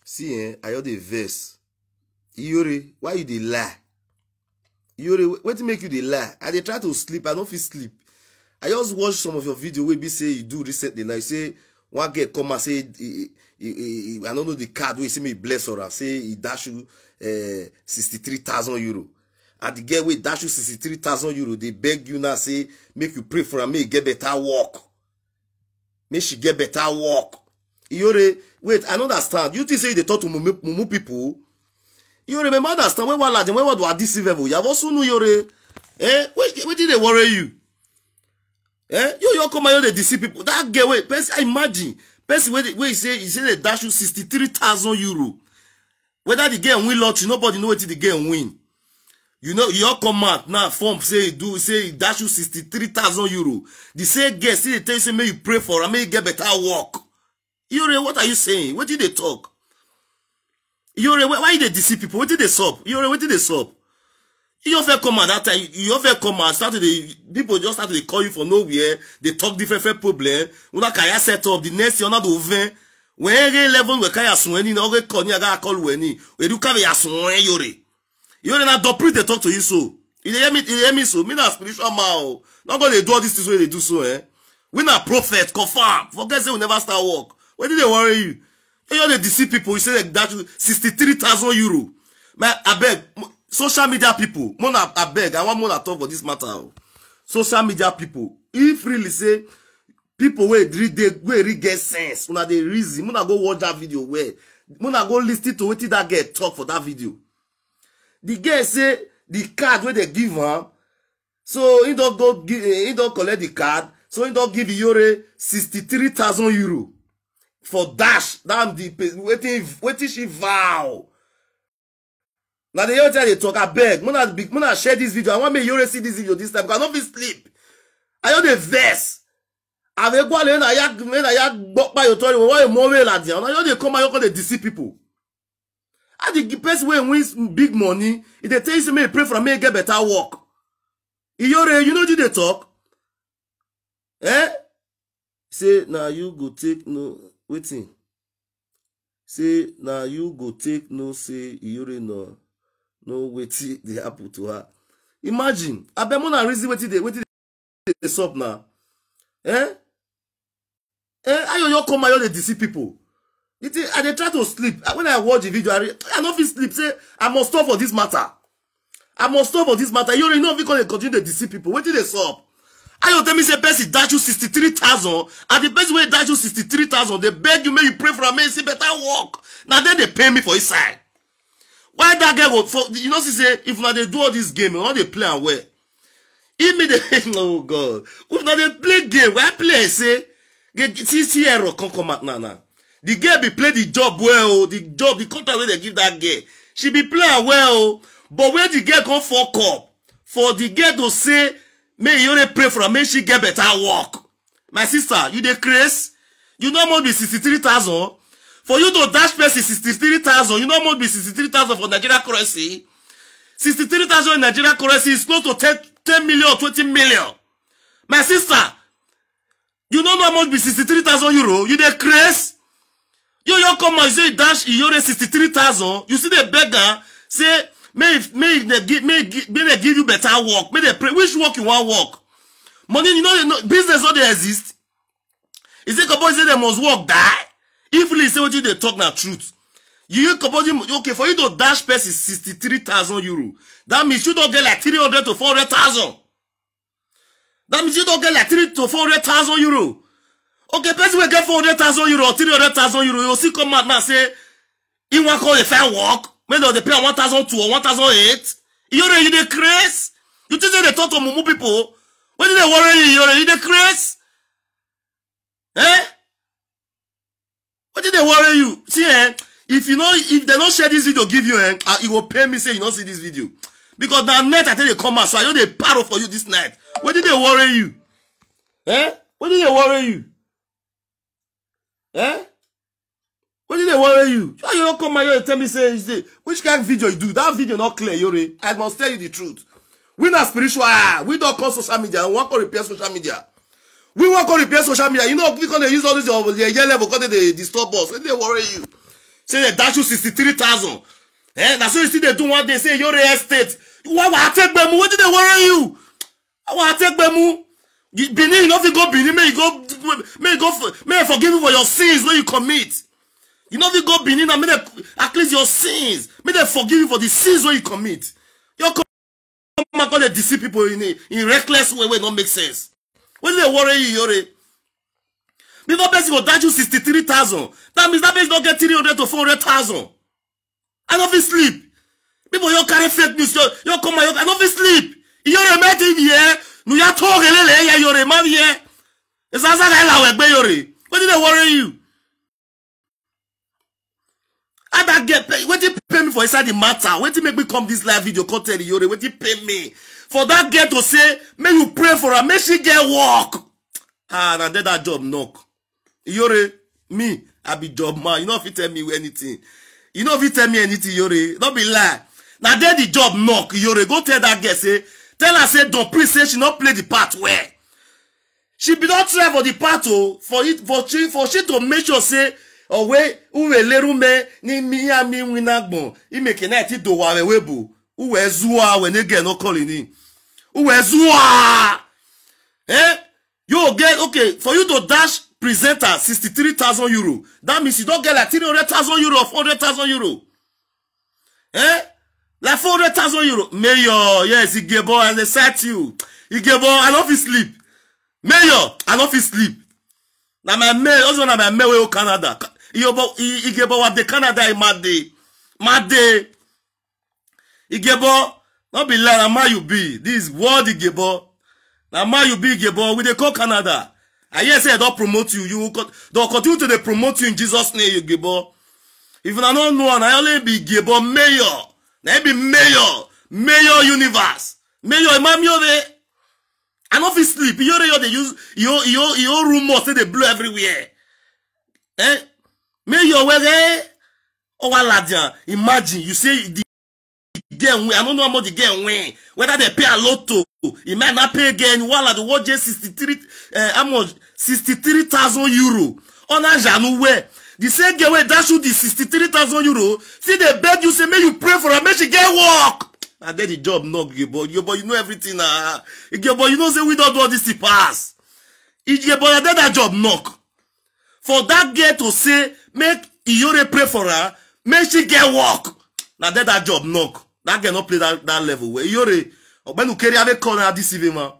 See, I heard the verse. Iyore, why you dey lie? Iyore, what make you dey lie? I dey try to sleep, I don't feel sleep. I just watch some of your video where be say you do recently. Now you say one girl come and say I don't know the card where you say me bless her and say he dash you 63,000 euro. And the girl wey dash you 63,000 euro, they beg you now say make you pray for her, make get better work. Make she get better work. Iyore, wait, I don't understand. You think say they talk to mumu people? You remember understand when one when what deceive you have also know Iyore. What did they worry you? You come out they deceive people. That girl, wait, person, imagine. Person where he say they dash you 63,000 euro. Whether the girl win lottery, nobody know what the girl win. You know, your come out now form say he dash you 63,000 euro. The same girl say they tell you say may you pray for her, may you get better work. Iyore, what are you saying? What did they talk? Iyore, why they deceive people? What did they sub? Iyore, what did they sub? You offer come at that time. You offer come at people just start to call you for nowhere. They talk different problem. Una kaya set up the next year. Una do over. When every level we kaya sweni, na oge call ni aga call weni. We do kaya sweni Iyore. Iyore na do pre they talk to you so. You hear me so. Me na spiritual man. Not gonna do all these things when they do so. We na prophet confirm. Forget say we never start work. Why did they worry you? You they deceive people. You say like that 63,000 euro. Man, I beg. Social media people, I beg, I want more to talk for this matter. Social media people, if really say people where really get sense, una dey reason, muna go watch that video where, muna go listen to what that girl talk for that video. The girl say the card where they give her, so he don't go give, he don't collect the card, so he don't give Iyore 63,000 euro for dash. Damn the waiting she vow. Now the other time they talk, I beg, Muna share this video. I want me Iyore see this video this time because I don't feel sleep. I know the verse. Avec quoi les na yak bok by your tori, why you more la dia? Now you they come and you they deceive people. And the person wey wins big money, if they tell you me pray for me get better work. Iyore, you know do they talk? Say now you go take no waiting. Say now you go take no say Iyore no. No waiting they happen to her. Imagine. I bet mona reason waiting they stop now. I come out they deceive people. And they try to sleep. When I watch the video, I don't feel sleep. Say I must stop for this matter. I must stop for this matter. You already know because they continue to deceive people. Wait till they stop. I tell me say person dash you 63,000, and the best way dash you 63,000, they beg you, may you pray for a man, say better work. Now then they pay me for his side. Why that guy go for you know she say if now they do all this game, how they play and where? If me they oh God. If now they play game, why play say get see error come out now. The girl be play the job well, the contract where they give that girl. She be play well, but when the girl come fuck up, for the girl to say, may you only pray for her, may she get better work. My sister, you dey craze? You know more be 63,000. For you to dash person 63,000, you know more be 63,000 for Nigeria currency. 63,000 in Nigeria currency is close to 10 million or 20 million. My sister, you know how much be 63,000 euro? You dey craze? You come and say dash Iyore 63,000. You see the beggar say may they give you better work. May they pray. Which work you want work? Money, you know business not they exist. Is it compulsory say they must work die? If you say what you they talk now truth. You compulsory okay for you to dash person 63,000 euro. That means you don't get like 300 to 400,000. That means you don't get like 300 to 400,000 euro. Okay, person will get 400,000 euro or 300,000 euro. You see come out now say he want call a fair work. Maybe they pay 1,002 or 1,008. Iyore, you dey craze? You think they talk to mumu people? When did they worry you, Iyore? You dey craze? What did they worry you? See, if they don't share this video, give you, it will pay me say you don't see this video. Because the net I tell you come out, so I know they paro for you this night. What did they worry you? What did they worry you? What did they worry you? You don't come here and tell me, say, which kind of video you do? That video not clear, Iyore. I must tell you the truth. We not spiritual. We don't call social media. We want to repair social media. We want to repair social media. You know, we can use all this your level because they disturb us. When they worry you. say they dash you 63,000. That's what you see they do one day, say your estate. Why I take Bemu? What did they worry you? Why I take Bemu? Benin, you know if you go Benin, may I forgive you for your sins when you commit. You know if you go Benin, and may they, at least your sins, may they forgive you for the sins when you commit. You come and call they deceive people in reckless way where it don't make sense. What did they worry you, Yore? Before person will dash you 63,000. That means that person don't get 300 to 400,000. I don't feel sleep. People you carry fake news. You come and I don't feel sleep. You're met in here. You are talking here. You're a man here. It's as I like Yore. What did they worry you? I don't get paid. What did you pay me for inside the matter? What did you make me come this live video content Yore? What did you pay me for that girl to say? May you pray for her. May she get work. Ah, and then that job knock. Yore, me, I be job man. You know if you tell me anything. You know if you tell me anything, Yore. Don't be lie. Now there the job knock. Yore, go tell that girl, say, tell her, say, don't please say she not play the part where. She be not try for the part for she to make sure, say, oh wait, uwe lerume, ni miya mi winagbon. I make a night do wa webu. Uwe zua when they get no calling in. Uwe zua. You get, okay, for you to dash presenter 63,000 euro. That means you don't get like 300,000 euro or 400,000 euro. Like 400,000 euro. Mayor, yes, Igebo, and they said you. Igebo, I don't feel sleep. Mayor, I don't feel sleep. Now my mayor, also now my mayor Canada. Igebo, what the Canada in mad day. Mad day. Igebo, not be like, how you be. This world Igebo. Now you be Igebo, with the call Canada. I hear say I don't promote you. They'll continue to promote you in Jesus' name, you Gebo. If I don't know, I only be Gebo mayor. I be mayor universe. Mayor imam yore. I don't feel sleep. Yore they use your rumors say they blow everywhere. Mayor where oh waladia. Imagine you say the girl I don't know how much the girl win. Whether they pay a lot to. It might not pay again. While at the watch 63,000 euro. On a janu where the same girl where that should the 63,000 euro. See they beg you say may you pray for her, may she get work. And then the job knock you boy. You know everything. Boy, you know say we don't do all this to pass. Boy, then that job knock. For that girl to say make Iyore pray for her, may she get work. Now then that job knock. That girl not play that level where Iyore. When you carry avec corner this evening,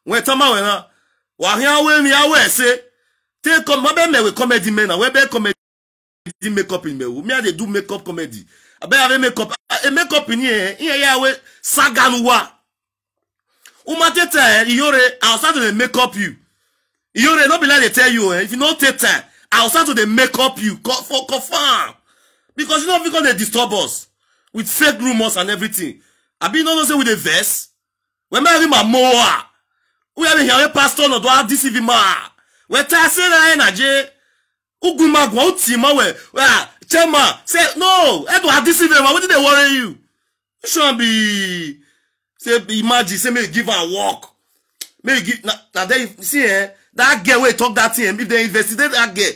when tama wena, wa here we me awe say, take come me we comedy men, we be comedy makeup in me. Me they do makeup comedy. I be have makeup, makeup in here we saganuwa. Umatete Iyore, I'll start to make up you. Iyore not be like they tell you, if you not take time, I'll start to make up you for confirm. Because you know because they disturb us with fake rumors and everything. I be no say with a verse. When me have my moa, we have here pastor no do have this even ma. We tell say na energy. Uguma gwa utima we. Chema say no. I do have this even ma. What did they worry you? You should be say imagine say me give her work. Me give now they see that girl we talk that thing. If they investigate that girl,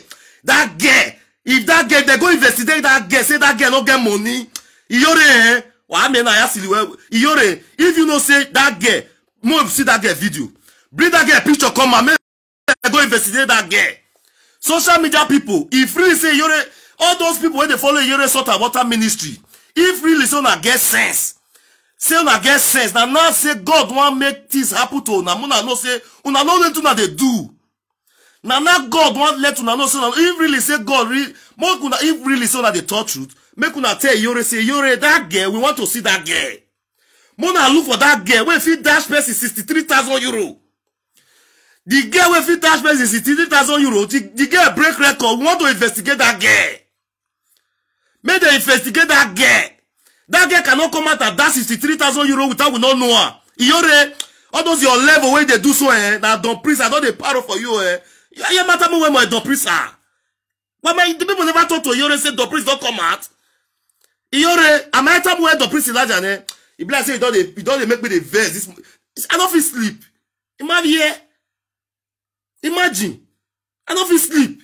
if that girl they go investigate that girl, say that girl no get money. Iyore I mean, I ask you, Iyore, if you know say that girl, more see that girl video, bring that girl picture, come and go investigate that girl. Social media people, if really say Iyore, all those people when they follow Iyore sort of water ministry, if really say una get sense, say una get sense, now say God want make this happen to una, una know say una know what una they do. Now God want let una know say if really say God really, more una if really say una they talk truth. Make una tell Iyore say Iyore that girl we want to see that girl. Mona look for that girl wey fit dash person 63,000 euro. The girl wey fit dash person 63,000 euro. The girl break record. We want to investigate that girl. Make they investigate that girl. That girl cannot come out and dash 63,000 euro without we not know her. Iyore, all those your level where they do so now don't priest I don't they paro for you You matter me when my don't priest are. But the people never talk to Iyore say don't priest don't come out. Iyore, am I time where the priest is large and he bless say you don't make me the verse. I don't feel sleep. Imagine, I don't feel sleep.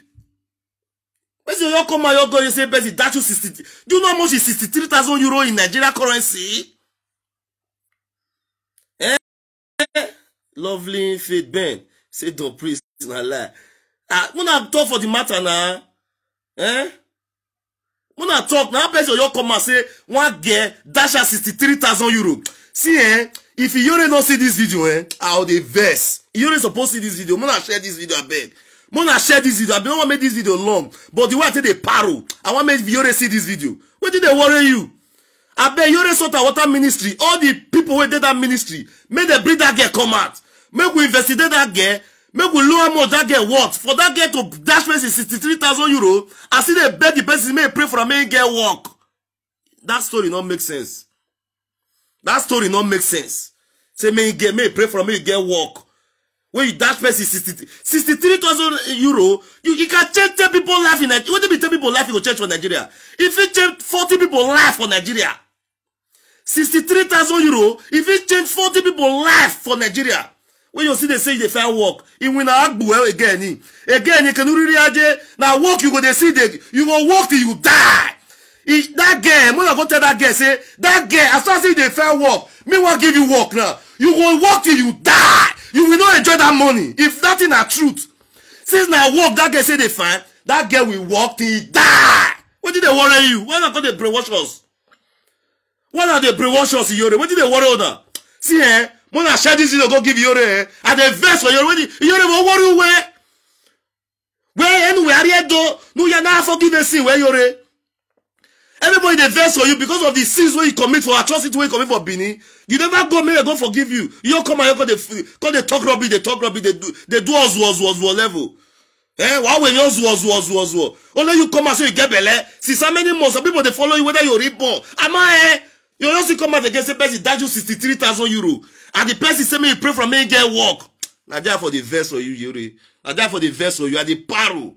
Where's person you come and you go, you say person that you 60. Do you know how much is 63,000 euro in Nigeria currency? Lovely Faith Ben say don't praise na lie. When I talk for the matter now, when I talk now, person you come and say one girl dash her 63,000 euro. See, if you already don't see this video, I'll the verse. You already supposed to see this video. I'm gonna share this video, I beg. I'm gonna share this video. I don't want to make this video long, but the way I take the paro, I want to make you already see this video. What did they worry you? I beg you already sort of water ministry. All the people who did that ministry, make them bring that girl come out. Make we investigate that girl. Make we know how much that girl worth. For that girl to dash person 63,000 euro, I see they beg the person, may pray for a man get work. That story don't make sense. That story don't make sense. Say may pray for a man get work. When you dash person 63,000 euro, you can change 10 people life in Nigeria. What do you mean 10 people life in change for Nigeria? If you change 40 people life for Nigeria, 63,000 euro, if you change 40 people life for Nigeria, when you see they say they find work, it will not again. Again, you can really now work, you go they see that you go work till you die. That girl, when I go tell that girl, say that girl, as soon as they find work, me want give you work now. You go work till you die. You will not enjoy that money. If that is not truth. Since now work, that girl say they find, that girl will work till he die. What did they worry you? Why not they brainwash us? Why not they brainwash us in Yore? What did they worry on? See, when I share this video, go give Yore, and the verse for Yore, Yore will worry where? Where anywhere, I do, no, you're not forgiven sin, where Yore? Everybody the verse for you because of the sins where you commit for atrocity where you commit for Bini. You never go, may God forgive you. You don't come and they talk rubbish, they do us level. Why when you only you come and say you get belly. See so many months, some people they follow you whether you're reborn. Am I you also come out against the person that you 63,000 euro. And the person say me you pray for me get work. Now there for the verse for you, Yuri. Now there for the verse for you are the paro.